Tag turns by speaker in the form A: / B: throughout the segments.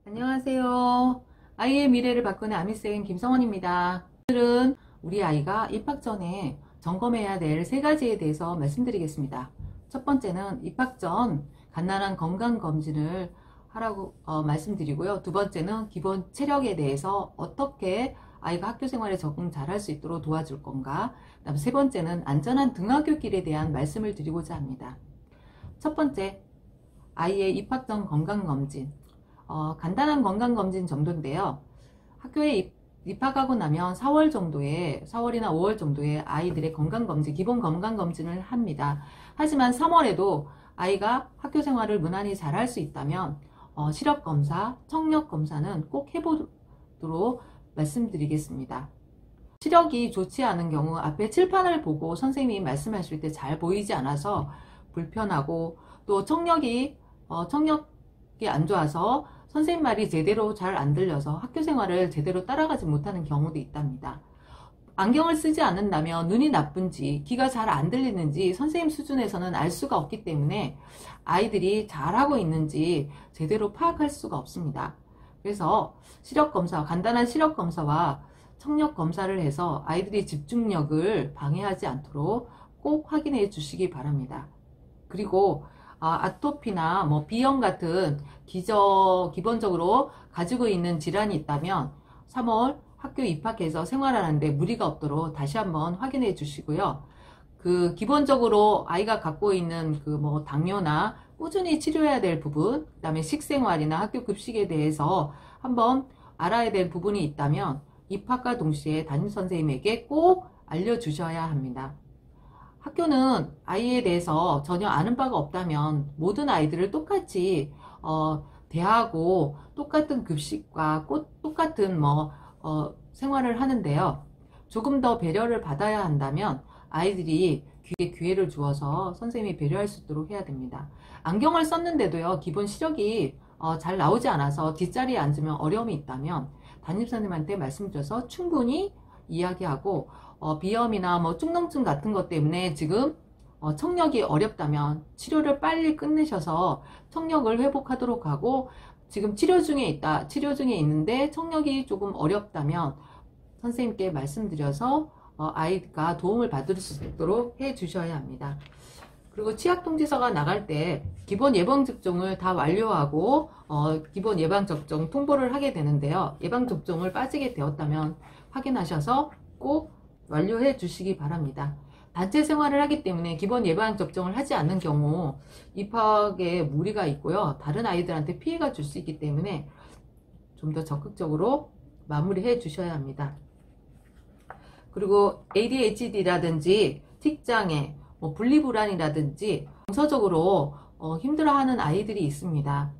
A: 안녕하세요. 아이의 미래를 바꾸는 아미쌤 김성원입니다. 오늘은 우리 아이가 입학 전에 점검해야 될 3가지에 대해서 말씀드리겠습니다. 첫 번째는 입학 전 간단한 건강검진을 하라고 말씀드리고요. 두 번째는 기본 체력에 대해서 어떻게 아이가 학교 생활에 적응 잘할 수 있도록 도와줄 건가. 그다음 세 번째는 안전한 등하굣길에 대한 말씀을 드리고자 합니다. 첫 번째, 아이의 입학 전 건강검진. 간단한 건강검진 정도인데요. 학교에 입학하고 나면 4월이나 5월 정도에 아이들의 건강검진, 기본 건강검진을 합니다. 하지만 3월에도 아이가 학교 생활을 무난히 잘 할 수 있다면 시력검사, 청력검사는 꼭 해보도록 말씀드리겠습니다. 시력이 좋지 않은 경우 앞에 칠판을 보고 선생님이 말씀하실 때 잘 보이지 않아서 불편하고, 또 청력이 안 좋아서 선생님 말이 제대로 잘 안 들려서 학교 생활을 제대로 따라가지 못하는 경우도 있답니다. 안경을 쓰지 않는다면 눈이 나쁜지 귀가 잘 안 들리는지 선생님 수준에서는 알 수가 없기 때문에 아이들이 잘하고 있는지 제대로 파악할 수가 없습니다. 그래서 간단한 시력검사와 청력검사를 해서 아이들이 집중력을 방해하지 않도록 꼭 확인해 주시기 바랍니다. 그리고 아토피나 비염 같은 기본적으로 가지고 있는 질환이 있다면 3월 학교 입학해서 생활하는데 무리가 없도록 다시 한번 확인해 주시고요. 기본적으로 아이가 갖고 있는 당뇨나 꾸준히 치료해야 될 부분, 그 다음에 식생활이나 학교 급식에 대해서 한번 알아야 될 부분이 있다면 입학과 동시에 담임선생님에게 꼭 알려주셔야 합니다. 학교는 아이에 대해서 전혀 아는 바가 없다면 모든 아이들을 똑같이 대하고 똑같은 급식과 똑같은 생활을 하는데요. 조금 더 배려를 받아야 한다면 아이들이 귀에 기회를 주어서 선생님이 배려할 수 있도록 해야 됩니다. 안경을 썼는데도요, 기본 시력이 잘 나오지 않아서 뒷자리에 앉으면 어려움이 있다면 담임선생님한테 말씀드려서 충분히 이야기하고, 비염이나 축농증 같은 것 때문에 지금 청력이 어렵다면 치료를 빨리 끝내셔서 청력을 회복하도록 하고, 지금 치료 중에 있는데 청력이 조금 어렵다면 선생님께 말씀드려서 아이가 도움을 받을 수 있도록 해 주셔야 합니다. 그리고 취약통지서가 나갈 때 기본 예방접종을 다 완료하고 기본 예방접종 통보를 하게 되는데요. 예방접종을 빠지게 되었다면 확인하셔서 꼭 완료해 주시기 바랍니다. 단체 생활을 하기 때문에 기본 예방접종을 하지 않는 경우 입학에 무리가 있고요. 다른 아이들한테 피해가 줄 수 있기 때문에 좀 더 적극적으로 마무리해 주셔야 합니다. 그리고 ADHD라든지 틱장애, 분리불안이라든지 정서적으로 힘들어하는 아이들이 있습니다.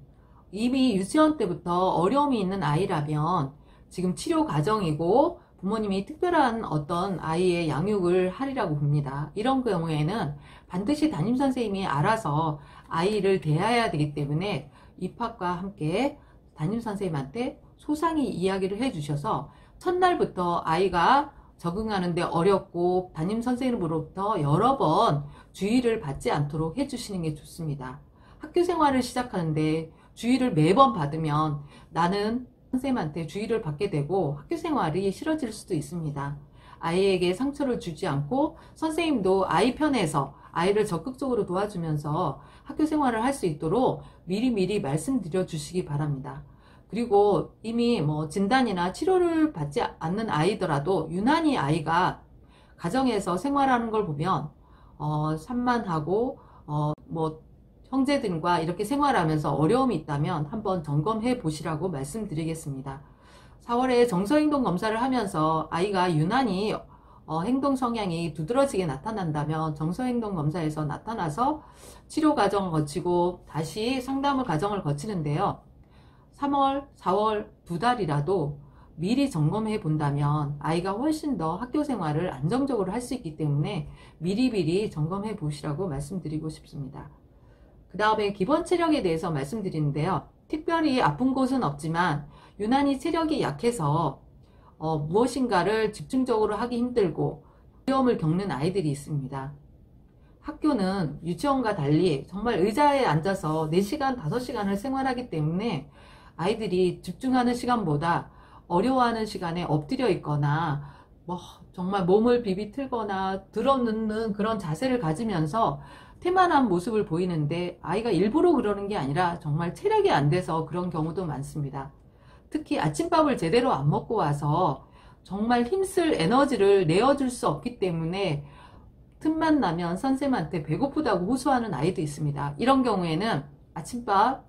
A: 이미 유치원 때부터 어려움이 있는 아이라면 지금 치료 과정이고 부모님이 특별한 어떤 아이의 양육을 하리라고 봅니다. 이런 경우에는 반드시 담임선생님이 알아서 아이를 대해야 되기 때문에 입학과 함께 담임선생님한테 소상히 이야기를 해주셔서 첫날부터 아이가 적응하는데 어렵고 담임선생님으로부터 여러 번 주의를 받지 않도록 해주시는 게 좋습니다. 학교 생활을 시작하는데 주의를 매번 받으면 나는 선생님한테 주의를 받게 되고 학교 생활이 싫어질 수도 있습니다. 아이에게 상처를 주지 않고 선생님도 아이 편에서 아이를 적극적으로 도와주면서 학교 생활을 할 수 있도록 미리미리 말씀드려 주시기 바랍니다. 그리고 이미 진단이나 치료를 받지 않는 아이더라도 유난히 아이가 가정에서 생활하는 걸 보면 산만하고 형제들과 이렇게 생활하면서 어려움이 있다면 한번 점검해 보시라고 말씀드리겠습니다. 4월에 정서행동 검사를 하면서 아이가 유난히 행동 성향이 두드러지게 나타난다면 정서행동 검사에서 나타나서 치료 과정을 거치고 다시 상담을 과정을 거치는데요. 3월, 4월 2달이라도 미리 점검해 본다면 아이가 훨씬 더 학교 생활을 안정적으로 할 수 있기 때문에 미리 점검해 보시라고 말씀드리고 싶습니다. 그 다음에 기본 체력에 대해서 말씀드리는데요. 특별히 아픈 곳은 없지만 유난히 체력이 약해서 무엇인가를 집중적으로 하기 힘들고 어려움을 겪는 아이들이 있습니다. 학교는 유치원과 달리 정말 의자에 앉아서 4시간, 5시간을 생활하기 때문에 아이들이 집중하는 시간보다 어려워하는 시간에 엎드려 있거나 뭐 정말 몸을 비비틀거나 들어눕는 그런 자세를 가지면서 태만한 모습을 보이는데, 아이가 일부러 그러는 게 아니라 정말 체력이 안 돼서 그런 경우도 많습니다. 특히 아침밥을 제대로 안 먹고 와서 정말 힘쓸 에너지를 내어줄 수 없기 때문에 틈만 나면 선생님한테 배고프다고 호소하는 아이도 있습니다. 이런 경우에는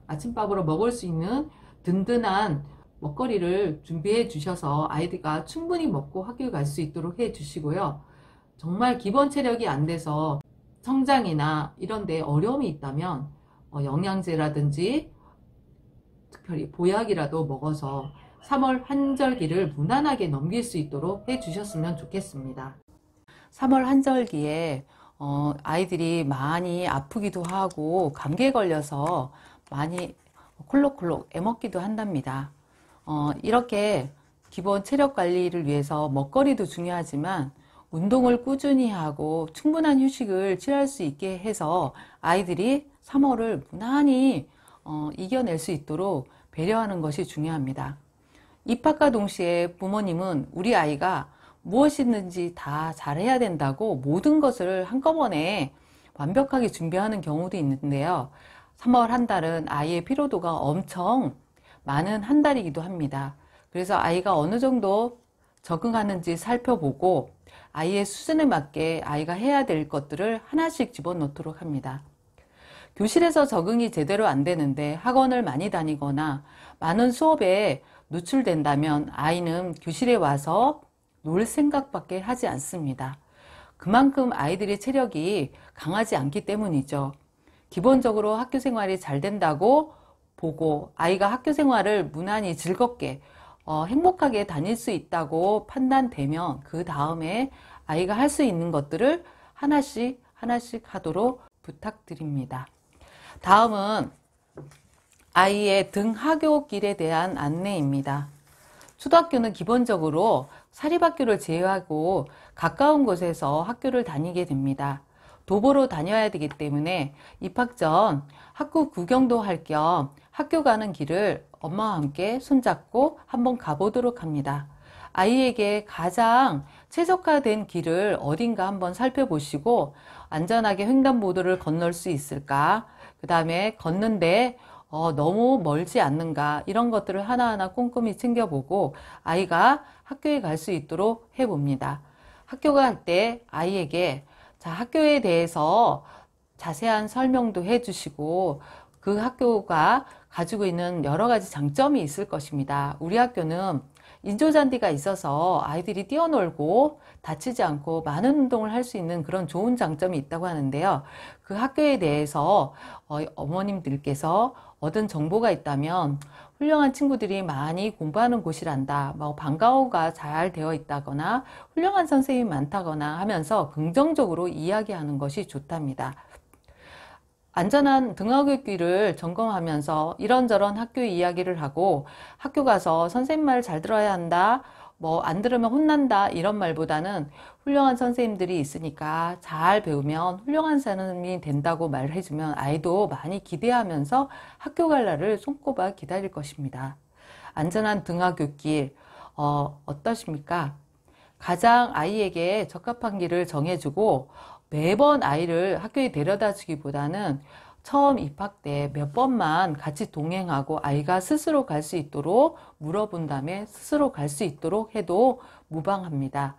A: 아침밥으로 먹을 수 있는 든든한 먹거리를 준비해 주셔서 아이가 충분히 먹고 학교에 갈 수 있도록 해 주시고요. 정말 기본 체력이 안 돼서 성장이나 이런 데 어려움이 있다면 영양제라든지 특별히 보약이라도 먹어서 3월 한절기를 무난하게 넘길 수 있도록 해 주셨으면 좋겠습니다. 3월 한절기에 아이들이 많이 아프기도 하고 감기에 걸려서 많이 콜록콜록 애먹기도 한답니다. 이렇게 기본 체력 관리를 위해서 먹거리도 중요하지만 운동을 꾸준히 하고 충분한 휴식을 취할 수 있게 해서 아이들이 3월을 무난히 이겨낼 수 있도록 배려하는 것이 중요합니다. 입학과 동시에 부모님은 우리 아이가 무엇이든지 다 잘해야 된다고 모든 것을 한꺼번에 완벽하게 준비하는 경우도 있는데요. 3월 한 달은 아이의 피로도가 엄청 많은 한 달이기도 합니다. 그래서 아이가 어느 정도 적응하는지 살펴보고 아이의 수준에 맞게 아이가 해야 될 것들을 하나씩 집어넣도록 합니다. 교실에서 적응이 제대로 안 되는데 학원을 많이 다니거나 많은 수업에 노출된다면 아이는 교실에 와서 놀 생각밖에 하지 않습니다. 그만큼 아이들의 체력이 강하지 않기 때문이죠. 기본적으로 학교 생활이 잘 된다고 보고 아이가 학교 생활을 무난히 즐겁게 행복하게 다닐 수 있다고 판단되면 그 다음에 아이가 할 수 있는 것들을 하나씩 하도록 부탁드립니다. 다음은 아이의 등하굣길에 대한 안내입니다. 초등학교는 기본적으로 사립학교를 제외하고 가까운 곳에서 학교를 다니게 됩니다. 도보로 다녀야 되기 때문에 입학 전 학교 구경도 할 겸 학교 가는 길을 엄마와 함께 손잡고 한번 가보도록 합니다. 아이에게 가장 최적화된 길을 어딘가 한번 살펴보시고 안전하게 횡단보도를 건널 수 있을까, 그 다음에 걷는데 너무 멀지 않는가, 이런 것들을 하나하나 꼼꼼히 챙겨보고 아이가 학교에 갈 수 있도록 해봅니다. 학교 갈 때 아이에게 학교에 대해서 자세한 설명도 해주시고 그 학교가 가지고 있는 여러 가지 장점이 있을 것입니다. 우리 학교는 인조잔디가 있어서 아이들이 뛰어놀고 다치지 않고 많은 운동을 할 수 있는 그런 좋은 장점이 있다고 하는데요. 그 학교에 대해서 어머님들께서 얻은 정보가 있다면 훌륭한 친구들이 많이 공부하는 곳이란다, 방과후가 잘 되어 있다거나 훌륭한 선생님이 많다거나 하면서 긍정적으로 이야기하는 것이 좋답니다. 안전한 등하굣길을 점검하면서 이런저런 학교 이야기를 하고 학교 가서 선생님 말 잘 들어야 한다, 안 들으면 혼난다, 이런 말보다는 훌륭한 선생님들이 있으니까 잘 배우면 훌륭한 사람이 된다고 말해주면 아이도 많이 기대하면서 학교 갈 날을 손꼽아 기다릴 것입니다. 안전한 등하굣길 어떠십니까? 가장 아이에게 적합한 길을 정해주고 매번 아이를 학교에 데려다 주기보다는 처음 입학 때 몇 번만 같이 동행하고 아이가 스스로 갈 수 있도록 물어본 다음에 스스로 갈 수 있도록 해도 무방합니다.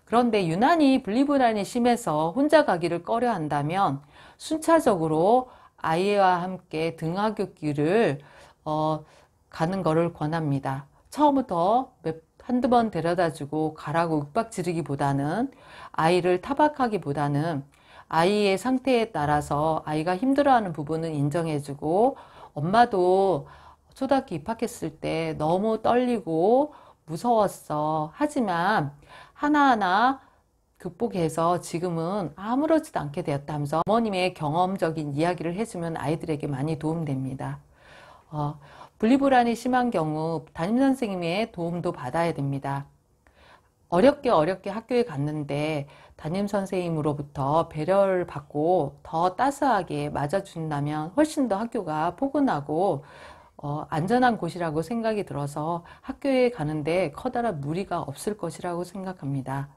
A: 그런데 유난히 분리불안이 심해서 혼자 가기를 꺼려 한다면 순차적으로 아이와 함께 등하굣길을 가는 것을 권합니다. 처음부터 한두 번 데려다 주고 가라고 윽박 지르기보다는, 아이를 타박하기보다는 아이의 상태에 따라서 아이가 힘들어하는 부분은 인정해주고, 엄마도 초등학교 입학했을 때 너무 떨리고 무서웠어. 하지만 하나하나 극복해서 지금은 아무렇지도 않게 되었다 하면서 어머님의 경험적인 이야기를 해주면 아이들에게 많이 도움됩니다. 분리불안이 심한 경우 담임선생님의 도움도 받아야 됩니다. 어렵게 학교에 갔는데 담임선생님으로부터 배려를 받고 더 따스하게 맞아준다면 훨씬 더 학교가 포근하고 안전한 곳이라고 생각이 들어서 학교에 가는데 커다란 무리가 없을 것이라고 생각합니다.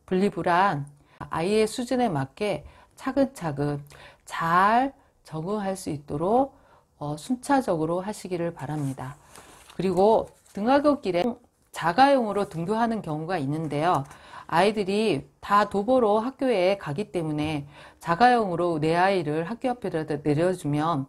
A: 분리불안, 아이의 수준에 맞게 차근차근 잘 적응할 수 있도록 순차적으로 하시기를 바랍니다. 그리고 등하굣길에 자가용으로 등교하는 경우가 있는데요. 아이들이 다 도보로 학교에 가기 때문에 자가용으로 내 아이를 학교 앞에다 내려주면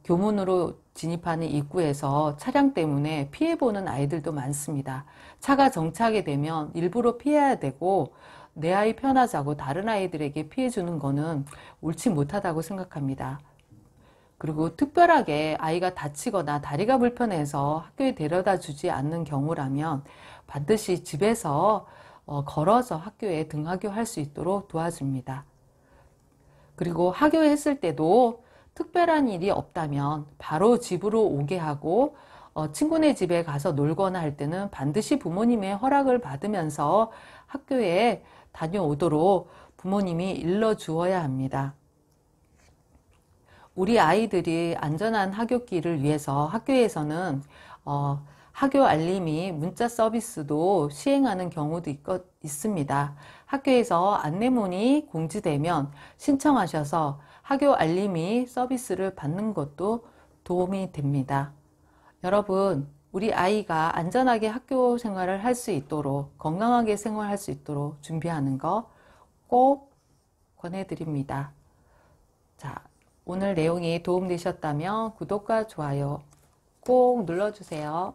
A: 교문으로 진입하는 입구에서 차량 때문에 피해보는 아이들도 많습니다. 차가 정차하게 되면 일부러 피해야 되고 내 아이 편하자고 다른 아이들에게 피해주는 거는 옳지 못하다고 생각합니다. 그리고 특별하게 아이가 다치거나 다리가 불편해서 학교에 데려다 주지 않는 경우라면 반드시 집에서 걸어서 학교에 등하교할 수 있도록 도와줍니다. 그리고 하교했을 때도 특별한 일이 없다면 바로 집으로 오게 하고 친구네 집에 가서 놀거나 할 때는 반드시 부모님의 허락을 받으면서 학교에 다녀오도록 부모님이 일러주어야 합니다. 우리 아이들이 안전한 하굣길을 위해서 학교에서는 하교 알림이 문자 서비스도 시행하는 경우도 있습니다. 학교에서 안내문이 공지되면 신청하셔서 하교 알림이 서비스를 받는 것도 도움이 됩니다. 여러분, 우리 아이가 안전하게 학교 생활을 할 수 있도록 건강하게 생활할 수 있도록 준비하는 거 꼭 권해드립니다. 자, 오늘 내용이 도움되셨다면 구독과 좋아요 꼭 눌러주세요.